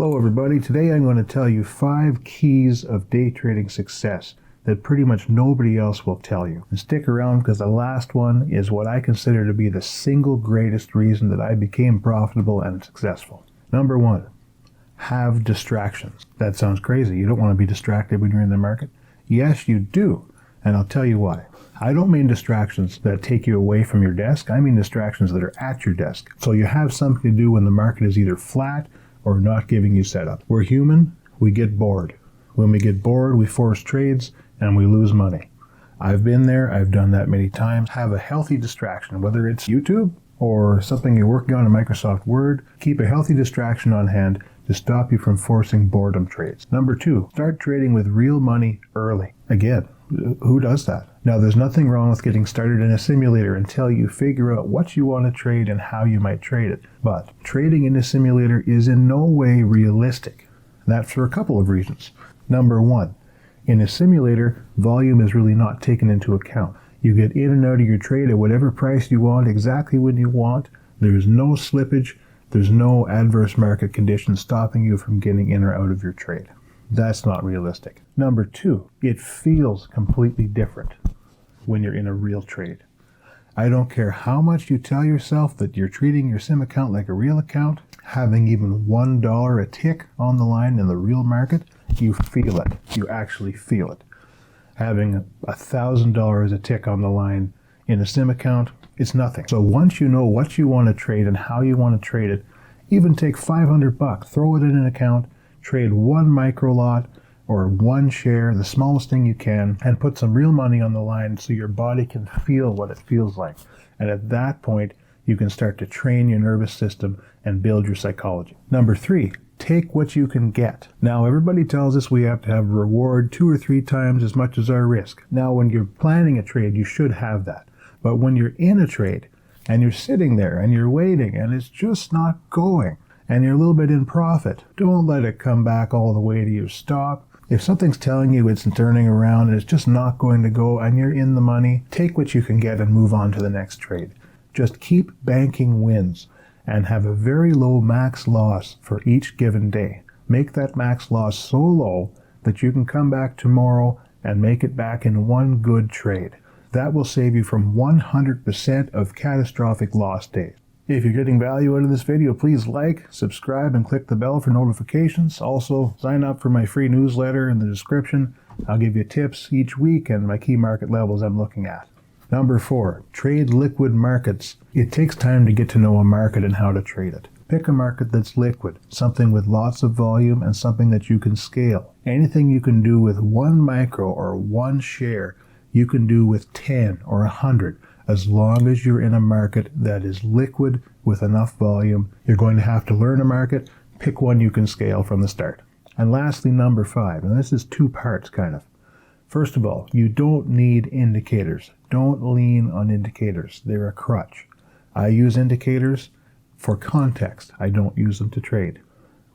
Hello everybody, today I'm going to tell you 5 keys of day trading success that pretty much nobody else will tell you. And stick around because the last one is what I consider to be the single greatest reason that I became profitable and successful. Number 1, have distractions. That sounds crazy. You don't want to be distracted when you're in the market. Yes, you do, and I'll tell you why. I don't mean distractions that take you away from your desk. I mean distractions that are at your desk. So you have something to do when the market is either flat or not giving you setup. We're human, we get bored. When we get bored, we force trades and we lose money. I've been there, I've done that many times. Have a healthy distraction, whether it's YouTube or something you're working on in Microsoft Word. Keep a healthy distraction on hand to stop you from forcing boredom trades. Number 2, start trading with real money early. Again, who does that? Now, there's nothing wrong with getting started in a simulator until you figure out what you want to trade and how you might trade it. But trading in a simulator is in no way realistic. And that's for a couple of reasons. Number 1, in a simulator, volume is really not taken into account. You get in and out of your trade at whatever price you want, exactly when you want. There's no slippage. There's no adverse market conditions stopping you from getting in or out of your trade. That's not realistic. Number 2, it feels completely different when you're in a real trade. I don't care how much you tell yourself that you're treating your sim account like a real account, having even $1 a tick on the line in the real market, you feel it. You actually feel it. Having $1,000 a tick on the line in a sim account, it's nothing. So once you know what you want to trade and how you want to trade it, even take $500, throw it in an account, trade 1 micro lot or 1 share, the smallest thing you can, and put some real money on the line so your body can feel what it feels like. And at that point, you can start to train your nervous system and build your psychology. Number 3, take what you can get. Now, everybody tells us we have to have a reward 2 or 3 times as much as our risk. Now, when you're planning a trade, you should have that. But when you're in a trade and you're sitting there and you're waiting and it's just not going, and you're a little bit in profit, don't let it come back all the way to your stop. If something's telling you it's turning around and it's just not going to go and you're in the money, take what you can get and move on to the next trade. Just keep banking wins and have a very low max loss for each given day. Make that max loss so low that you can come back tomorrow and make it back in one good trade. That will save you from 100% of catastrophic loss days. If you're getting value out of this video, please like, subscribe, and click the bell for notifications. Also, sign up for my free newsletter in the description. I'll give you tips each week and my key market levels I'm looking at. Number 4, trade liquid markets. It takes time to get to know a market and how to trade it. Pick a market that's liquid, something with lots of volume and something that you can scale. Anything you can do with 1 micro or 1 share, you can do with 10 or 100. As long as you're in a market that is liquid with enough volume. You're going to have to learn a market, pick one you can scale from the start. And lastly, number 5, and this is 2 parts kind of. First of all, you don't need indicators. Don't lean on indicators. They're a crutch. I use indicators for context. I don't use them to trade.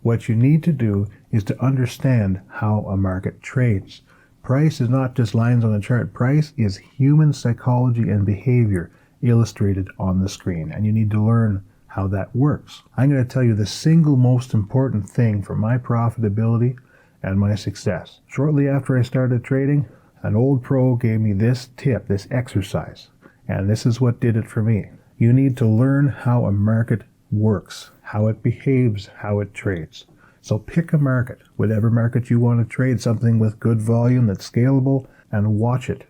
What you need to do is to understand how a market trades. Price is not just lines on a chart. Price is human psychology and behavior illustrated on the screen, and you need to learn how that works. I'm going to tell you the single most important thing for my profitability and my success. Shortly after I started trading, an old pro gave me this tip, this exercise, and this is what did it for me. You need to learn how a market works, how it behaves, how it trades. So pick a market, whatever market you want to trade, something with good volume that's scalable, and watch it.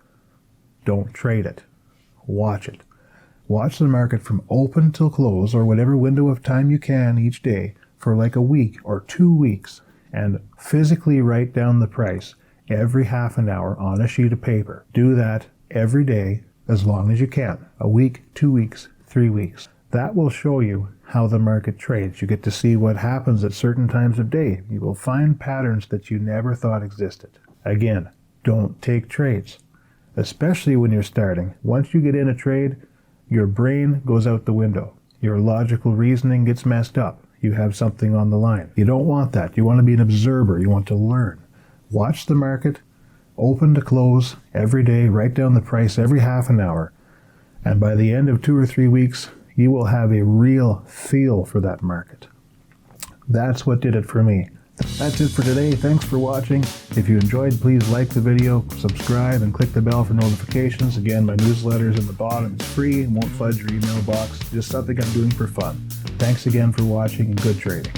Don't trade it. Watch it. Watch the market from open till close, or whatever window of time you can each day, for like a week or 2 weeks, and physically write down the price every half an hour on a sheet of paper. Do that every day as long as you can. A week, 2 weeks, 3 weeks. That will show you how the market trades. You get to see what happens at certain times of day. You will find patterns that you never thought existed. Again, don't take trades, especially when you're starting. Once you get in a trade, your brain goes out the window. Your logical reasoning gets messed up. You have something on the line. You don't want that. You want to be an observer. You want to learn. Watch the market, open to close every day, write down the price every half an hour, and by the end of 2 or 3 weeks, you will have a real feel for that market. That's what did it for me. That's it for today. Thanks for watching. If you enjoyed, please like the video, subscribe, and click the bell for notifications. Again, my newsletter is in the bottom. It's free and won't fudge your email box. Just something I'm doing for fun. Thanks again for watching and good trading.